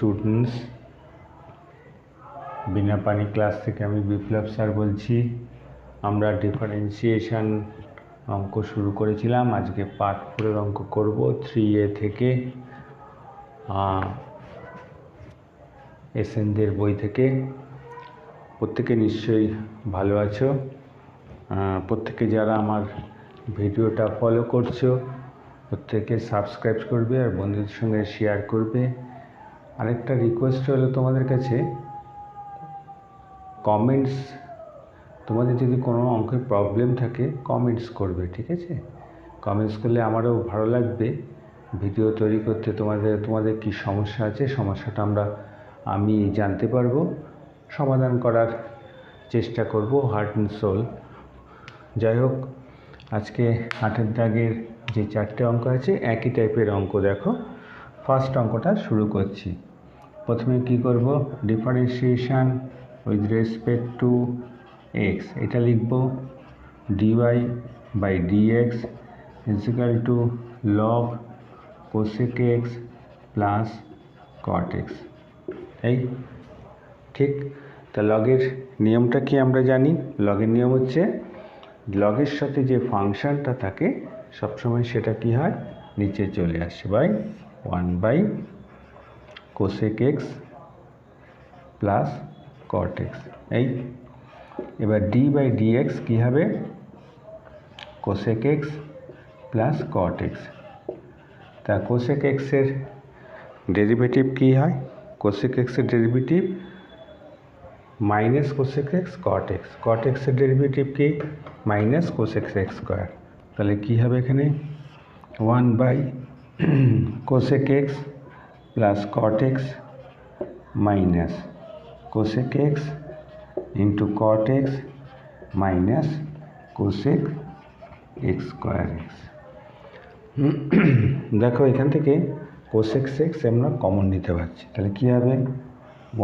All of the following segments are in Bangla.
স্টুডেন্টস, বিনা পানি ক্লাস থেকে আমি বিপ্লব স্যার বলছি। আমরা ডিফারেন্সিয়েশন অঙ্ক শুরু করেছিলাম, আজকে পার্ট 4 অঙ্ক করব 3A থেকে, এসএনদের বই থেকে। প্রত্যেকে নিশ্চয়ই ভালো আছো। প্রত্যেকে যারা আমার ভিডিওটা ফলো করছো প্রত্যেকে সাবস্ক্রাইব করবে আর বন্ধুদের সঙ্গে শেয়ার করবে। আরেকটা রিকোয়েস্ট হলো তোমাদের কাছে, কমেন্টস, তোমাদের যদি কোনো অঙ্কের প্রবলেম থাকে কমেন্টস করবে, ঠিক আছে? কমেন্টস করলে আমারও ভালো লাগবে ভিডিও তৈরি করতে। তোমাদের কি সমস্যা আছে, সমস্যাটা আমি জানতে পারবো, সমাধান করার চেষ্টা করব হার্ট অ্যান্ড সোল। যাই হোক, আজকে 8 দাগের যে 4টে অঙ্ক আছে একই টাইপের অঙ্ক। দেখো, ফার্স্ট অঙ্কটা শুরু করছি। প্রথমে কি করব, differentiation with respect to X, এটা লিখব DY by DX equal to log cosec x plus cot x. এই ঠিক? তা লগের নিয়মটা কি আমরা জানি। লগের নিয়ম হচ্ছে, লগের সাথে যে ফাংশনটা থাকে সবসময় সেটা কি হয়, নিচে চলে আসে, by 1 by cosec x plus cot x. এই এবার ডি বাই ডিএক্স কী হবে, cosec x plus cot x. তা কোসেক এক্সের ডেরিভেটিভ কী হয়, কোসেক এক্সের derivative minus cosec x cot x, cot এক্সের ডেরিভেটিভ কি মাইনাস কোসেক এক্স স্কোয়ার। তাহলে কী হবে এখানে 1 by cosec x plus cot X minus cosec X into cot X minus cosec X square X. দেখো, এখান থেকে কোসেক এক্স আমরা কমন নিতে পারছি, তাহলে কী হবে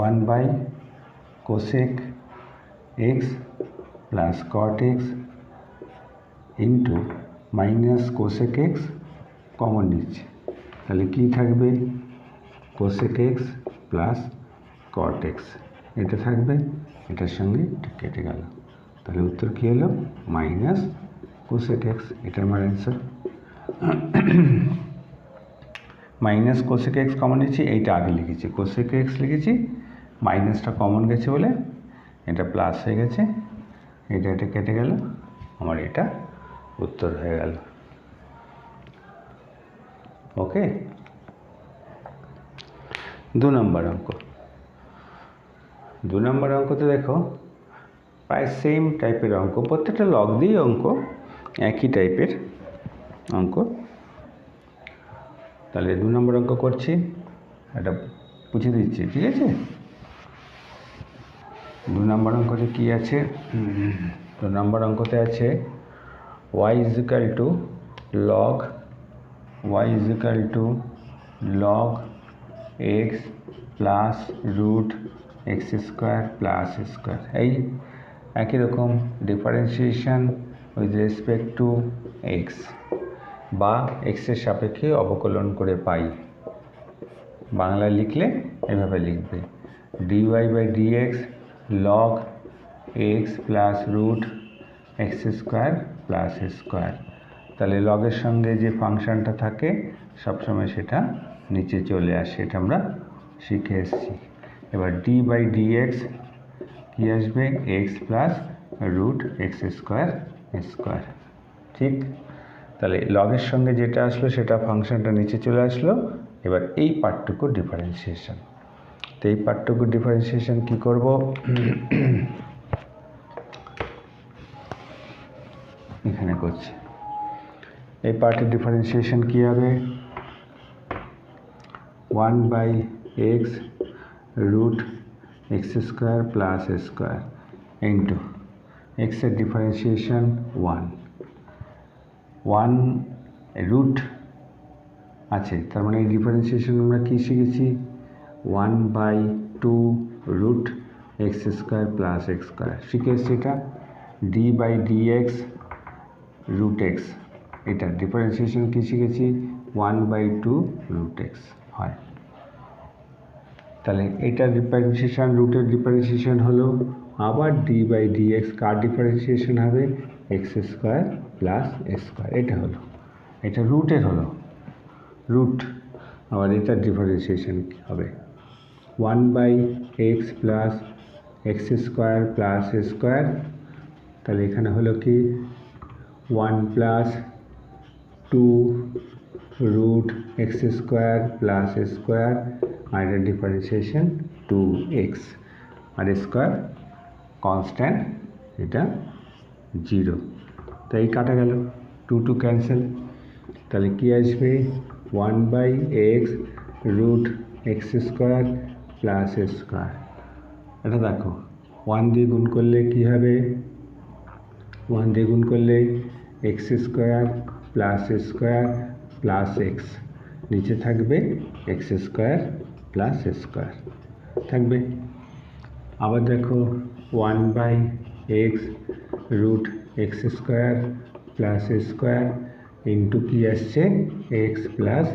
1 by cosec x plus cot X into minus cosec X common নিচ্ছে, তাহলে কী থাকবে cosec x plus cot X, এটা থাকবে, এটার সঙ্গে কেটে গেল, তাহলে উত্তর কী হলো মাইনাস কোসেক এক্স। এটা আমার answer. Minus cosec X common নিচ্ছি, এইটা আগে লিখেছি, কোসেক এক্স লিখেছি, মাইনাসটা কমন গেছে বলে এটা প্লাস হয়ে গেছে, এটা কেটে গেল, আমার এটা উত্তর হয়ে গেল। ওকে, 2 নম্বর অঙ্ক। 2 নম্বর অঙ্কতে দেখো প্রায় সেম টাইপের অঙ্ক, প্রত্যেকটা লগ দিয়েই অঙ্ক, একই টাইপের অঙ্ক। তাহলে 2 নম্বর অঙ্ক করছি, এটা বুঝিয়ে দিচ্ছি, ঠিক আছে? 2 নম্বর অঙ্কতে কী আছে, 2 নম্বর অঙ্কতে আছে y equal to log X plus root x square plus square. এই একই রকম differentiation with respect to X, বা এক্সের সাপেক্ষে অবকলন করে পাই। বাংলায় লিখলে এভাবে লিখবে DY by DX log X plus root x square plus square. তাহলে লগের সঙ্গে যে ফাংশনটা থাকে সবসময় সেটা নিচে চলে আসে, এটা আমরা শিখে এসেছি। এবার ডি বাই ডিএক্স কী আসবে, X plus root x square square. ঠিক? তাহলে লগের সঙ্গে যেটা আসলো সেটা ফাংশনটা নিচে চলে আসলো। এবার এই পার্টটুকু ডিফারেন্সিয়েশন, তো এই পার্টটুকু ডিফারেন্সিয়েশন কী করব, এখানে করছি। এই পার্টের ডিফারেন্সিয়েশন কী হবে, 1 by X root x square plus square into এক্সের ডিফারেন্সিয়েশন 1 রুট আছে, তার মানে এই ডিফারেন্সিয়েশন আমরা কী শিখেছি, 1 by 2 root x square plus x square শিখে এসেছি। এটা D by DX root X, এটা ডিফারেন্সিয়েশন কী শিখেছি, 1 বাই 2 রুট এক্স হয়। তাহলে এটার ডিফারেন্সিয়েশন, রুটের ডিফারেন্সিয়েশন হলো আবার ডি বাই ডি এক্স, কার ডিফারেন্সিয়েশন হবে এক্স স্কোয়ার প্লাস স্কোয়ার, এটা হলো, এটা রুটের হলো রুট। আবার এটার ডিফারেন্সিয়েশন কী হবে 1/x plus x square plus square, তাহলে এখানে হলো কি 1 plus 2 root x square plus square, আর এটার ডিফারেন্সিয়েশন 2x, আর স্কোয়ার কনস্ট্যান্ট, এটা 0, তাই কাটা গেল, 2 ক্যান্সেল, তাহলে কি আসবে 1/x root x square plus square. এটা দেখো 1 দিয়ে গুণ করলে কী হবে, 1 দিয়ে গুণ করলে x square plus square plus x, নিচে থাকবে এক্স স্কোয়ার প্লাস স্কোয়ার থাকবে। আবার দেখো 1/x root x square plus square into কী আসছে x plus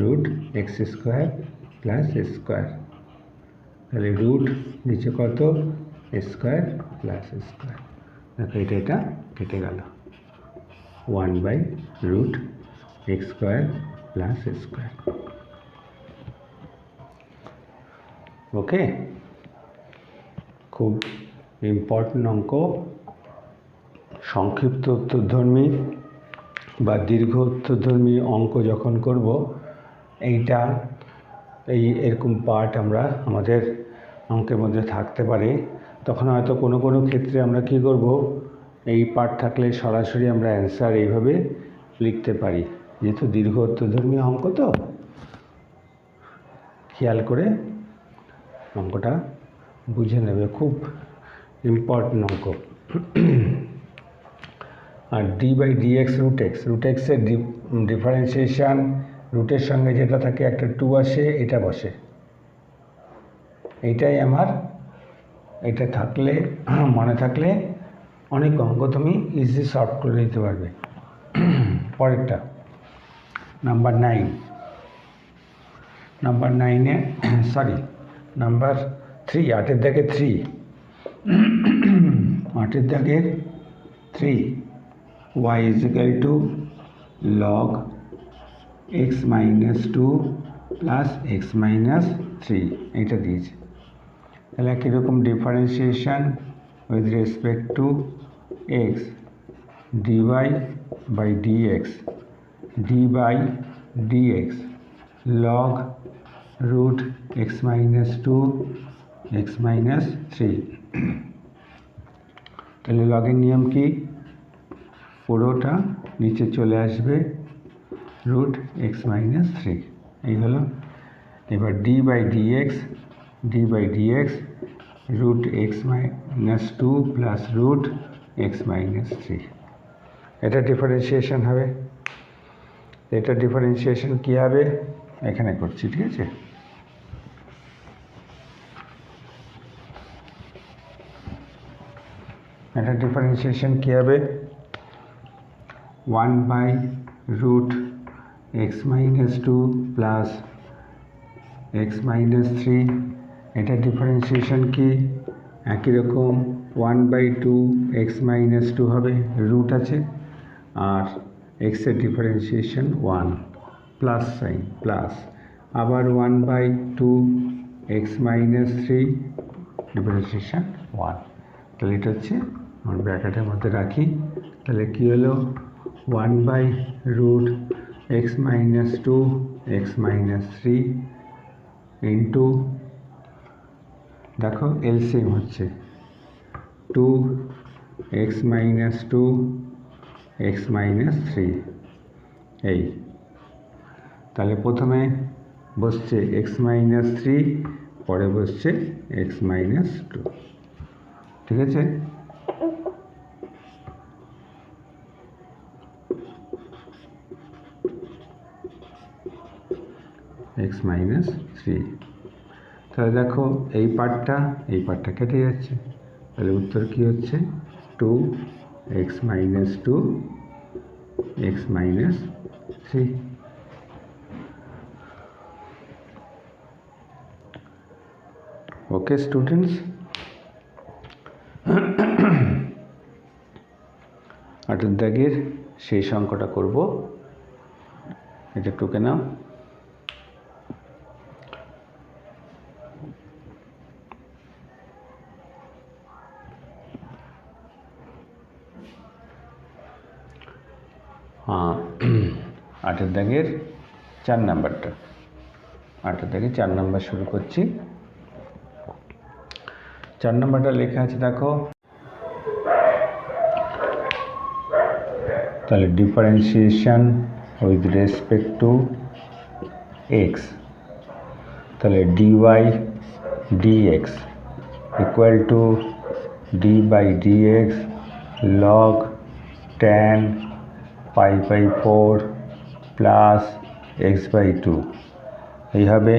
root x square plus square, তাহলে রুট নিচে কত স্কোয়ার প্লাস স্কোয়ার, দেখো এটা কেটে গেল 1/√x স্কোয়ার প্লাস স্কোয়ার। ওকে, খুব ইম্পর্টেন্ট অঙ্ক। সংক্ষিপ্ত উত্তরধর্মী বা দীর্ঘ উত্তরধর্মী অঙ্ক যখন করব, এরকম পার্ট আমরা আমাদের অঙ্কের মধ্যে থাকতে পারে, তখন হয়তো কোনো ক্ষেত্রে আমরা কী করব, এই পার্ট থাকলে সরাসরি আমরা অ্যান্সার এইভাবে লিখতে পারি, যেহেতু দীর্ঘ উত্তরধর্মী অঙ্ক, তো খেয়াল করে অঙ্কটা বুঝে নেবে, খুব ইম্পর্টেন্ট অঙ্ক। আর d/dx রুট এক্সের ডিফারেন্সিয়েশান, রুটের সঙ্গে যেটা থাকে একটা 2 আসে, এটা বসে, এইটাই আমার, এটা থাকলে মনে থাকলে অনেক অঙ্ক তুমি ইজি সলভ করে দিতে পারবে। পরেরটা নাম্বার 9, নাম্বার 9-এ নাম্বার 3, 8-এর দাগে 3, 8-এর দাগের 3, y = log x - 2 plus x - 3, এটা দিয়েছে। তাহলে কীরকম differentiation with respect to x, dy/dx, d/dx log root x - 2 x - 3, তাহলে লগের নিয়ম কি, পুরোটা নিচে চলে আসবে রুট x - 3, এই হলো। এবার d/dx root x - 2 plus root x - 3, এটা ডিফারেন্সিয়েশন হবে। এটা ডিফারেন্সিয়েশন কী হবে এখানে করছি, ঠিক আছে। এটা ডিফারেন্সিয়েশন কী হবে 1/√x - 2 প্লাস x - 3, এটা ডিফারেন্সিয়েশন কি একই রকম 1/2x - 2 হবে, রুট আছে, আর এক্সের ডিফারেন্সিয়েশন 1 প্লাস সাইন প্লাস, আবার 1/2x - 3 ডিফারেন্সিয়েশন 1, তাহলে এটা হচ্ছে আমার ব্র্যাকেটের মধ্যে রাখি। তাহলে কী হলো 1/√x - 2 x - 3 ইন্টু, দেখো এলসিএম হচ্ছে 2x - 2 x - 3, এই, তাহলে প্রথমে বসছে x - 3, পরে বসছে x - 2, ঠিক আছে। x - 3, তাহলে দেখো এই পার্টটা কেটে যাচ্ছে, তাহলে উত্তর কী হচ্ছে 2x - 2 x - 3। ওকে স্টুডেন্টস, 8 দাগের শেষ অঙ্কটা করব। এটা টুকে নাও। হ্যাঁ, 8 দাগের 4 নাম্বারটা, 8 দাগে 4 নাম্বার শুরু করছি। 4 নাম্বারটা লেখা আছে দেখো, তাহলে differentiation with respect to X, তাহলে dy dx equal to d by dx log tan pi by 4 plus x by 2 এই হবে।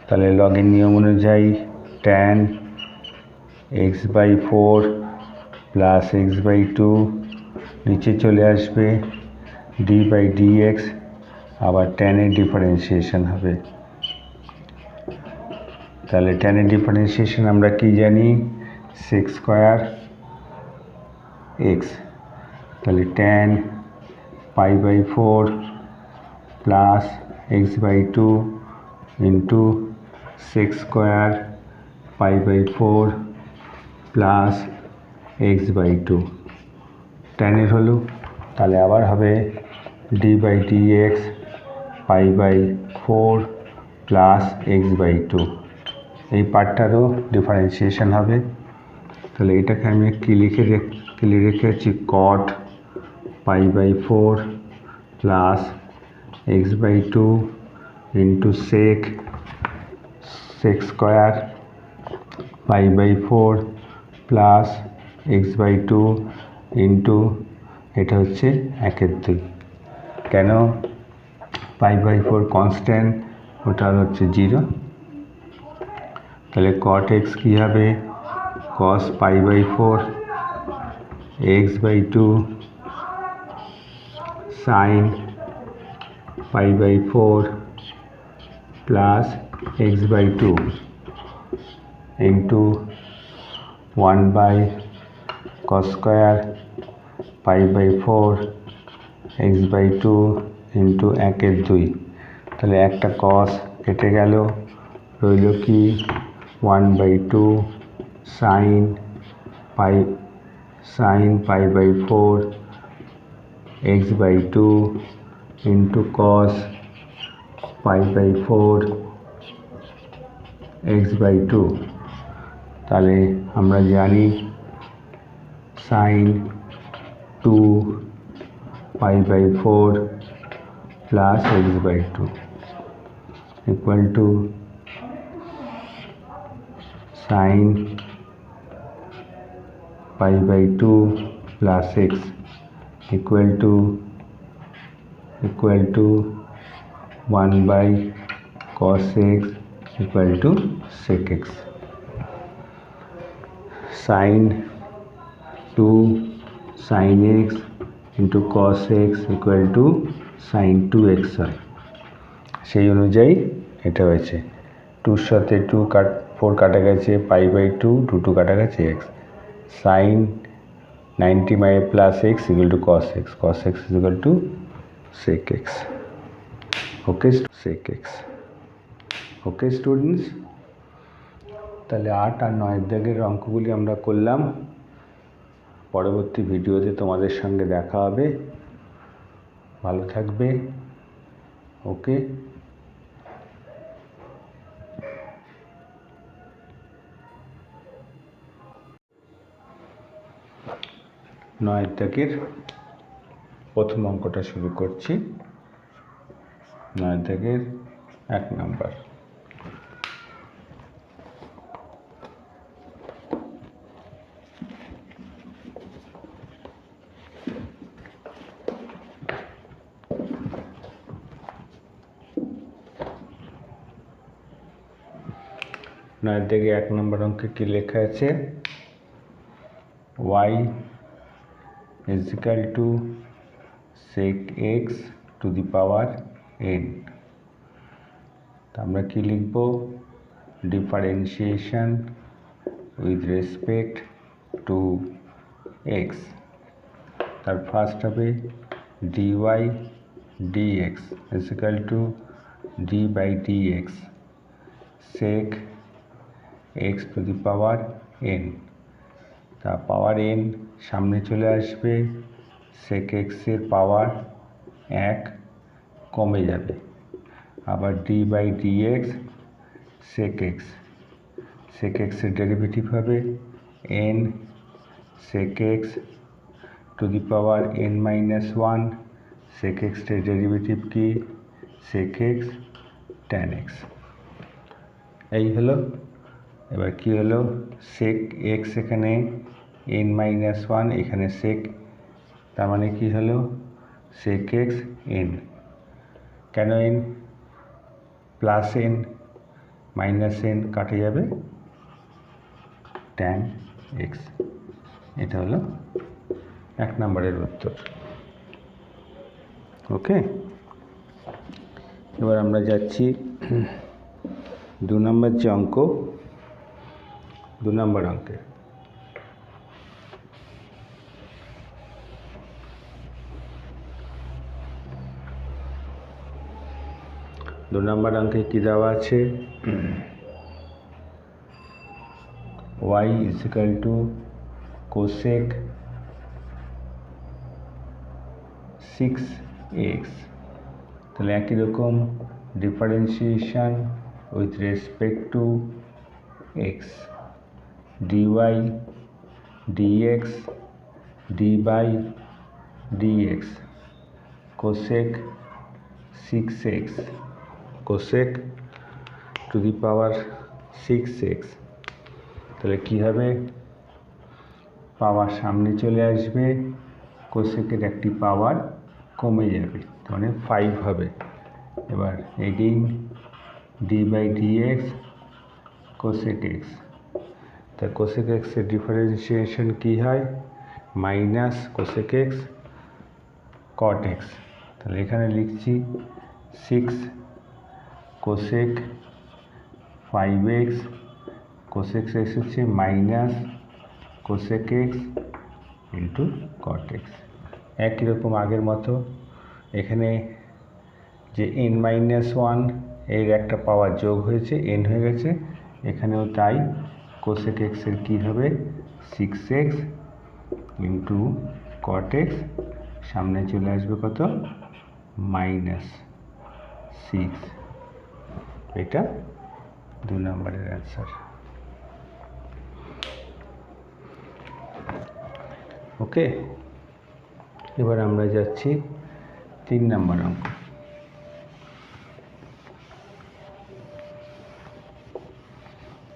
তাহলে লগের নিয়ম অনুযায়ী tan X by 4 plus x by 2 নিচে চলে আসবে, d বাই dx আবার tan এর ডিফারেন্সিয়েশন হবে। তাহলে tan এর ডিফারেন্সিয়েশন আমরা কি জানি, sec স্কয়ার x, তাহলে tan pi by 4 plus x by 2 into sec square pi by 4 plus x by 2 tan এর হলো। তাহলে আবার হবে d by dx pi by 4 plus x by 2, এই পার্টটারও ডিফারেন্সিয়েশন হবে। তাহলে এটাকে আমি কি রেখেছি, cot pi by 4 plus x by 2 into sec square pi by 4 plus x by 2 into এটা হচ্ছে 1/2। কেন, পাই বাই 4 কনস্ট্যান্ট, ওটা হচ্ছে 0। তাহলে cot x কী হবে, cos pi by 4 x by 2 sine pi by 4 plus x by 2 into 1 by cos square pi by 4 x by 2 into 1/2। তাহলে একটা cos কেটে গেল, রইল কি 1 by 2 sine pi by 4 x by 2 into cos pi by 4 x by 2। তাহলে আমরা জানি sine 2 pi by 4 plus x by 2 equal to sign pi by 2 plus x equal to 1 by cos x equal to sec x। Sine 2 sine x into cos x equal to sine 2x হয়, সেই অনুযায়ী এটা হয়েছে। 2 সাথে 4 কাটা গেছে, পাই বাই 2 2 কাটা গেছে x, sine 90 by plus x equal to cos x equal to sec x। Okay sec x। Okay students, তাহলে 8 আর 9 দাগের অঙ্কগুলি আমরা করলাম। পরবর্তী ভিডিওতে তোমাদের সঙ্গে দেখা হবে। ভালো থাকবে। ওকে, 9 দাগের প্রথম অঙ্কটা শুরু করছি। 9 দাগের 1 নাম্বার। নয় থেকে 1 নম্বর অঙ্কে কি লেখা আছে, y is equal to sec x to the power n। তো আমরা কি লিখব, differentiation with respect to x. তার ফার্স্ট হবে dy dx is equal to d by dx sec x to the power n। তা পাওয়ার n সামনে চলে আসবে, sec x এর পাওয়ার 1 কমে যাবে, আবার d by dx sec x এর ডেরিভেটিভ হবে n sec x to the power n minus 1, sec x এর ডেরিভেটিভ কি sec x tan x। এই হলো। এবার কি হলো, sec x এখানে n minus 1, এখানে sec, তার মানে কি হলো sec x n। কেন n? Plus n minus n কাটে যাবে, tan x। এটা হলো 1 নম্বরের উত্তর। ওকে, এবার আমরা যাচ্ছি 2 নম্বর যে অঙ্ক, 2 নম্বর অঙ্কে। 2 নম্বর অঙ্কে কি দেওয়া আছে, y is equal to cosec 6x। তাহলে একই রকম differentiation with respect to x, dy dx d by dx cosec 6x cosec to the power 6x। তাহলে কী হবে, পাওয়ার সামনে চলে আসবে, কোসেকের একটি পাওয়ার কমে যাবে, মানে 5 হবে। এবার again d by dx cosec x। তা cosec x এর ডিফারেন্সিয়েশন কী হয়, minus cosec x cot x। তাহলে এখানে লিখছি 6 cosec 5x cosec x হচ্ছে minus cosec x into cot x। একই রকম আগের মতো এখানে যে n মাইনাস 1 এর একটা পাওয়ার যোগ হয়েছে, n হয়ে গেছে, এখানেও তাই cosec x এর কী হবে 6x ইন্টু cot x, সামনে চলে আসবে কত, মাইনাস 6। এটা 2 নম্বরের অ্যান্সার। ওকে, এবার আমরা যাচ্ছি 3 নম্বর অঙ্ক।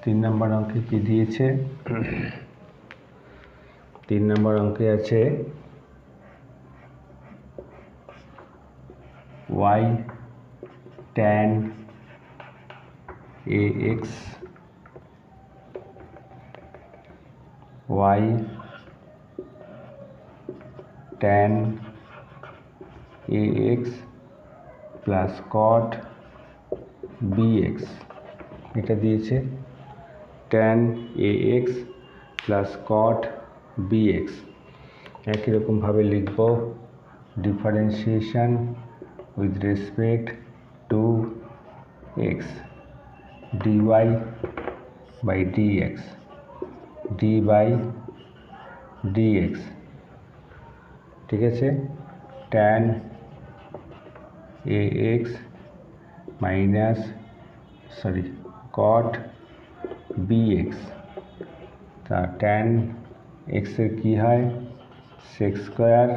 3 নম্বর অঙ্কে কি দিয়েছে, 3 নম্বর অঙ্কে আছে y tan ax y tan ax plus cot bx। এটা দিয়েছে tan ax plus cot bx। একই রকমভাবে লিখব differentiation with respect to x, dy by dx d by dx, ঠিক আছে, tan ax minus cot bx। তা tan x এর কী হয় sec স্কোয়ার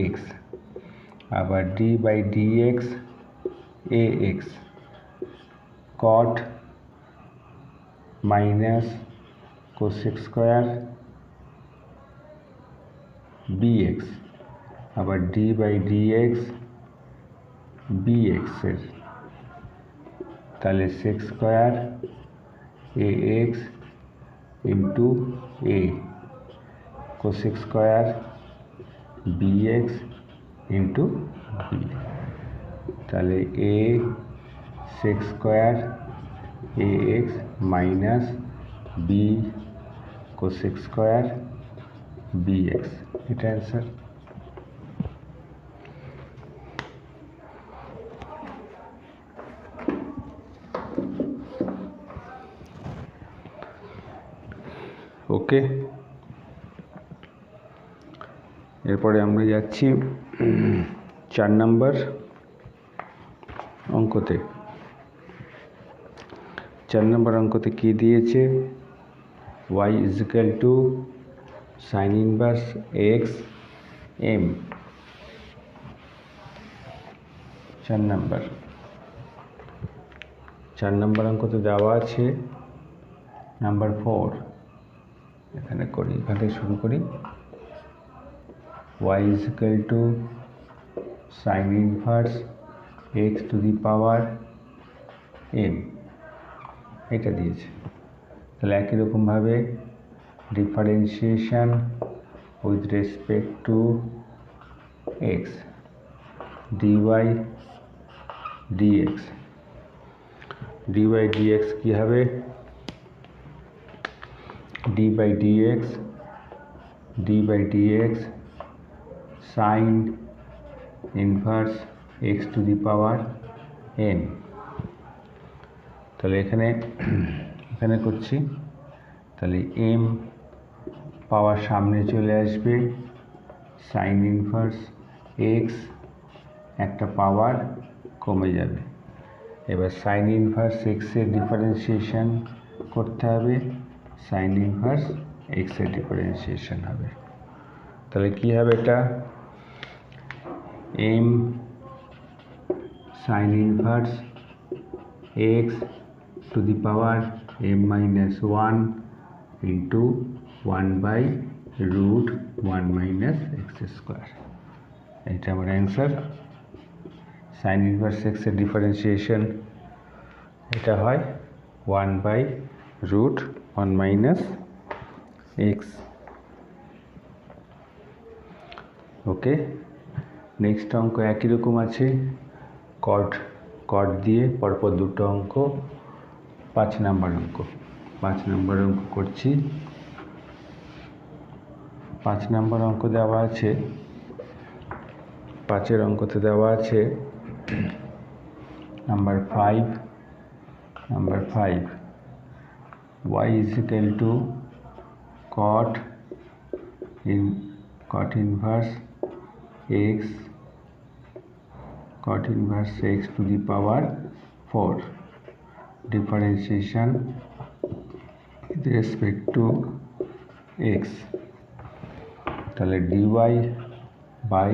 ax, আবার d by dx ax cot minus cosec square bx, আবার d by dx bx এর, তাহলে sec square ax into a cosec square bx into b। তাহলে a sec square ax minus b cosec square bx, এটা অ্যান্সার। ওকে, এরপরে আমরা যাচ্ছি 4 নম্বর অঙ্কতে। 4 নম্বর অঙ্কতে কি দিয়েছে? y equal to sine inverse x m. 4 number অঙ্কতে দেওয়া আছে নাম্বার 4। এখানে শুরু করি। y equal to sine inverse x to the power m, এটা দিয়েছে। তাহলে একই রকমভাবে differentiation with respect to x dy dx. Dy dx কী হবে? D by dx sine inverse x to the power n. তাহলে এখানে করছি। তাহলে এম পাওয়ার সামনে চলে আসবে, সাইন ইনভার্স এক্স একটা পাওয়ার কমে যাবে। এবার সাইন ইনভার্স এক্সের ডিফারেন্সিয়েশন করতে হবে, সাইন ইনভার্স এক্সের ডিফারেন্সিয়েশন হবে। তাহলে কী হবে? এটা m sine inverse x to the power m minus 1 into 1/√1 minus x square. এটা আমার অ্যান্সার। সাইন ইনভার্স এক্সের ডিফারেন্সিয়েশন এটা হয় 1/√1 মাইনাস এক্স। ওকে, নেক্সট অঙ্ক একই রকম আছে। কট দিয়ে পরপর দুটো অঙ্ক। 5 নম্বর অঙ্ক করছি। 5 নম্বর অঙ্ক দেওয়া আছে। 5 অঙ্কতে দেওয়া আছে number 5 y equal to cot inverse x to the power 4 differentiation with respect to x। তাহলে dy by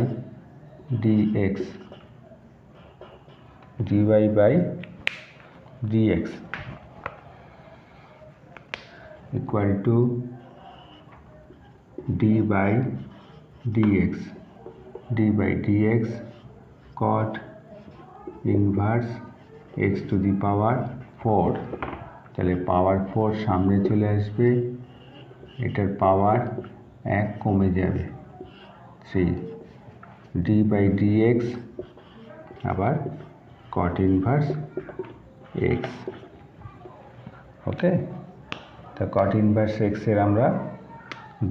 dx equal to d by dx cot inverse x to the power 4। তাহলে পাওয়ার 4 সামনে চলে আসবে, এটার পাওয়ার 1 কমে যাবে, 3 d বাই dx আবার cot ইনভার্স x। ওকে, তা cot ইনভার্স x এর আমরা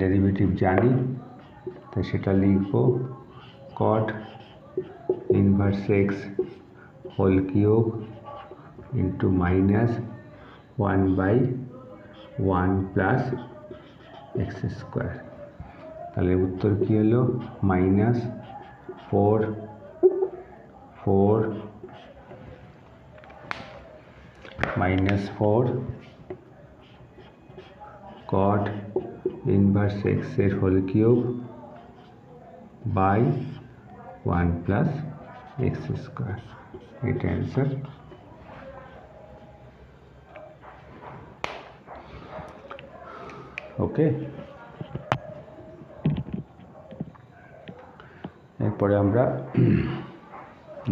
ডেরিভেটিভ জানি, তো সেটা লিখব cot inverse x whole cube into minus 1/1 plus x square. তাহলে উত্তর কী হলো? মাইনাস 4 cot ইনভার্স এক্স এর whole cube by 1 plus x square. এটা অ্যান্সার। ওকে, এরপরে আমরা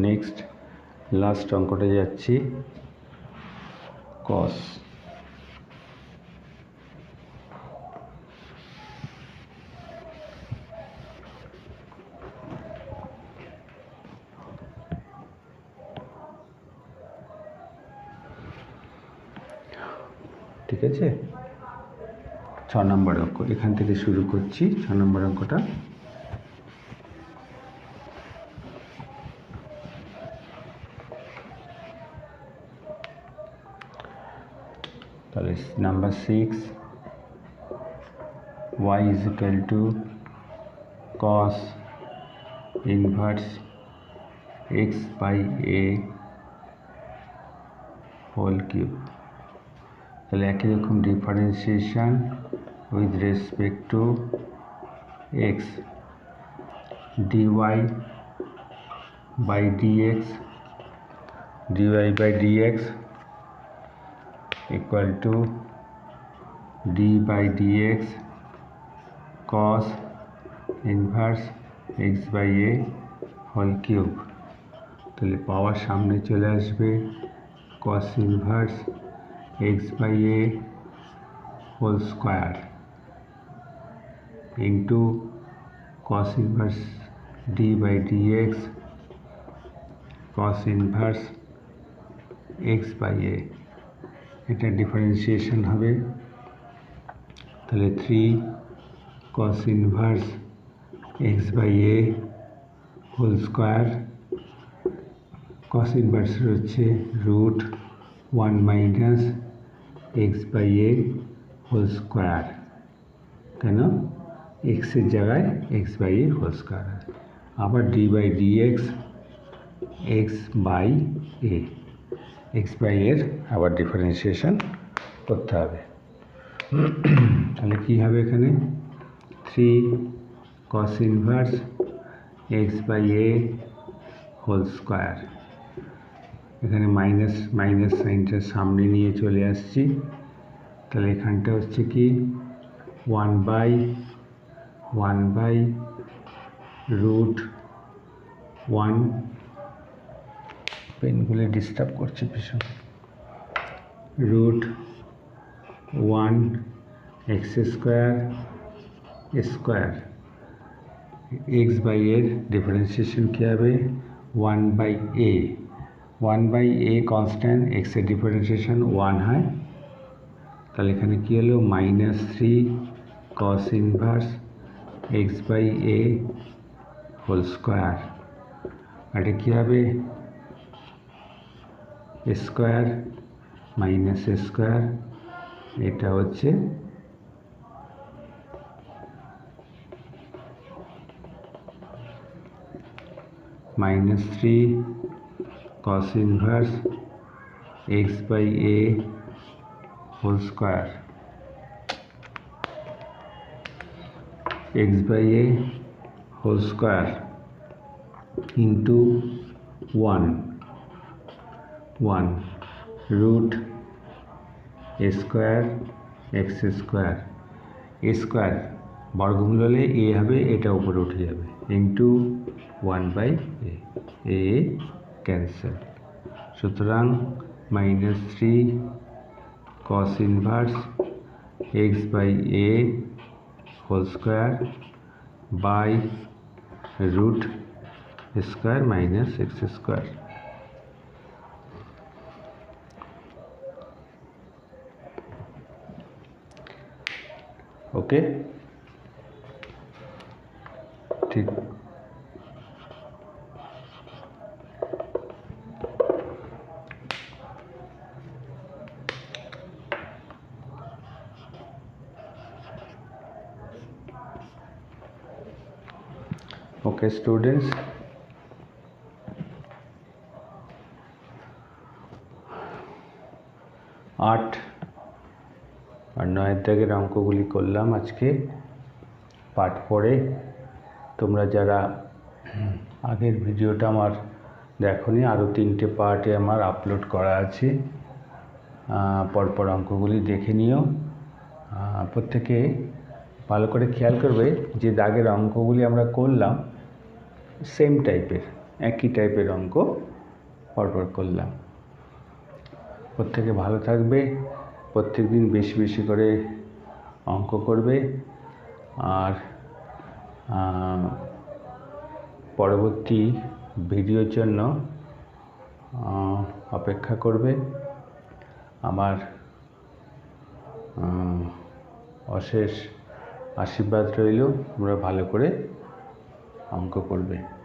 নেক্সট লাস্ট অঙ্কটা যাচ্ছি, কস। ঠিক আছে। 6 নম্বর অঙ্ক এখান থেকে শুরু করছি। 6 নম্বর অঙ্কটা তাহলে number 6 y is equal to cos inverse x by a whole cube। তাহলে একই রকম differentiation with respect to x dy by dx equal to d by dx cos inverse x by a whole cube। তাহলে পাওয়ার সামনে চলে আসবে cos inverse x by a whole square into cos inverse d by dx cos inverse x by a। এটা ডিফারেন্সিয়েশন হবে। তাহলে 3 cos inverse x by a whole square, cos inverse হচ্ছে root 1 minus x by a whole square। কেন? x এর জায়গায় x by a whole square। আবার d by dx x by a, x by এর আবার ডিফারেন্সিয়েশন করতে হবে। তাহলে কী হবে এখানে 3 cos inverse x by a whole square। এখানে মাইনাস সাইনটা সামনে নিয়ে চলে আসছি। তাহলে এখানটা হচ্ছে কি 1 by root 1, পেনগুলো ডিস্টার্ব করছে ভীষণ, root 1 x square x by এর ডিফারেন্সিয়েশন কী হবে 1 by a কনস্ট্যান্ট, x এর ডিফারেন্সিয়েশন 1 হয়। তাহলে এখানে কী হলো -3 cos inverse x by a whole square। এটা কী হবে স্কোয়ার মাইনাস স্কোয়ার, এটা হচ্ছে -3 cos inverse x by a whole square, x by a whole square into 1 root a square x square, a square বর্গমূল হলে a হবে, এটা উপরে উঠে যাবে, ইন্টু 1 by a ক্যান্সেল। সুতরাং -3 cos inverse x by a whole square by root square minus x square। ওকে, ঠিক। ওকে স্টুডেন্টস, 8 আর 9 দাগের অঙ্কগুলি করলাম আজকে পার্ট 4-এ। তোমরা যারা আগের ভিডিওটা আমার দেখোনি, আরও 3টে পার্টে আমার আপলোড করা আছে, পরপর অঙ্কগুলি দেখে নিও। প্রত্যেকে ভালো করে খেয়াল করবে যে দাগের অঙ্কগুলি আমরা করলাম সেম টাইপের, একই টাইপের অঙ্ক পরপর করলাম। প্রত্যেকে ভালো থাকবে, প্রত্যেক দিন বেশি বেশি করে অঙ্ক করবে, আর পরবর্তী ভিডিওর জন্য অপেক্ষা করবে। আমার অশেষ আশীর্বাদ রইল, তোমরা ভালো করে অঙ্ক করবে।